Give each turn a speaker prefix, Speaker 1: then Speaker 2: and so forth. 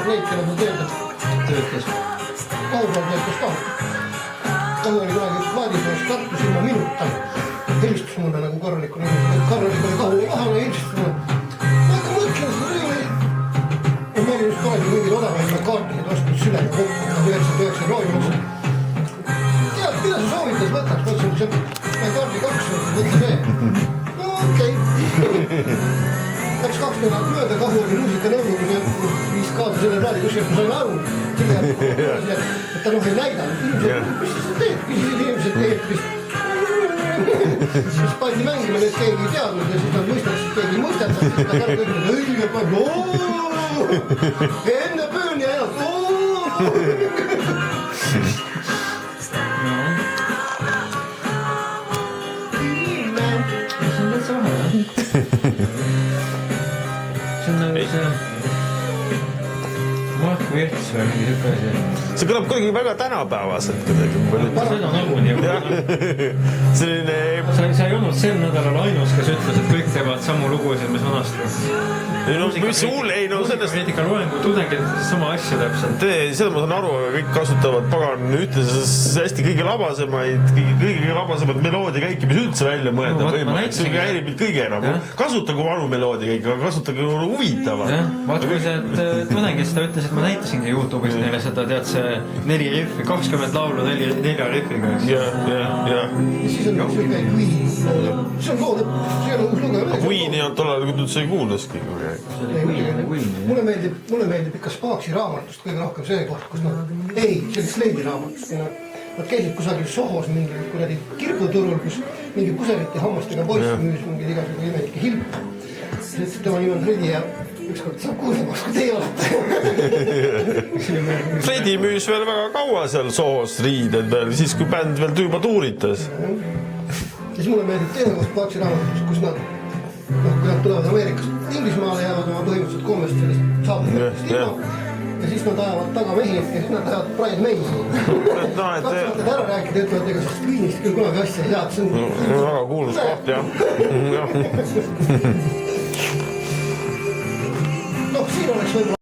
Speaker 1: Reit, kelle ta töötas. Kaugel töötas ka. Ta oli kunagi Vaadisoos Tartus ilma minuta. Helistus mulle nagu korralikul inimesel. Karoliga oli kahule kahale helistus mulle. Ma hakka mõtlen seda rõõli. Ma olin just kunagi mingil odavaid kaartisid ostnud Sülele kokku. 99 roojumas. Tead, mida sa soovitas võtaks? Mõtlesin, kui see kaardi 2 võtta see. No okei. Läks 2 nädalat mööda, kahju oli muusikanõukogu, viis kaasa selle plaadi, kus ma sain aru, et ta ei näidanud. Mis sa teed? Küsisid inimesed eetris. Siis pandi mängima, et keegi ei teadnud ja siis nad mõistasid, et keegi ei mõistanud. Siis ta käib kõigile õige pannud, enne pööni ajad,
Speaker 2: see kõlab kuidagi väga tänapäevaselt kuidagi.
Speaker 3: Seda nagunii.
Speaker 2: Selline...
Speaker 3: Sa ei olnud sel nädalal ainus, kes ütles, et kõik teevad samu lugusid, mis vanasti.
Speaker 2: Mis hull, ei no sellest...
Speaker 3: Poliitika loengu tudengid sama asja täpselt.
Speaker 2: Seda ma saan aru, aga kõik kasutavad pagan ütles hästi kõige labasemad meloodiakäiki, mis üldse välja mõelda võimalik. See häirib mind kõige enam. Kasutage vanu meloodiakäiki, aga kasutage huvitavad.
Speaker 3: Vaat kui see tudengid seda ütles, et ma näitasingi YouTube'is neile seda, tead see 4 riffi, 20 laulu 4 riffiga.
Speaker 2: Ja.
Speaker 1: Siis on üks käi Queen. See on lood, see on uus lugu.
Speaker 2: Queeni on tollal, kui nüüd see ei kuuleski.
Speaker 1: Mulle meeldib ikka Sparksi raamatust kõige rohkem see koht, kus nad... Ei, see oli Sleidi raamatust. Nad käisid kusagil Sohos mingi kuradi kirbuturul, kus mingi puserite hammastega poiss müüs mingi igasugu imelike hilp. Siis tema nimi on Fredi ja ükskord saab kuulemaks, kui teie olete.
Speaker 2: Fredi müüs veel väga kaua seal Sohos riided veel, siis kui bänd veel juba tuuritas.
Speaker 1: Siis mulle meeldib teine koht Sparksi raamatust, kus nad... kui nad tulevad Ameerikast Inglismaale, jäävad oma põhimõtteliselt 3 sellist saabutust ilma ja siis nad ajavad taga mehi ja siis nad ajavad Brian May'i. Katsuvad ära rääkida ja ütlevad, ega siis Queenist küll kunagi asja ei tead.
Speaker 2: Väga kuulus koht, jah.
Speaker 1: Noh, siin oleks võib-olla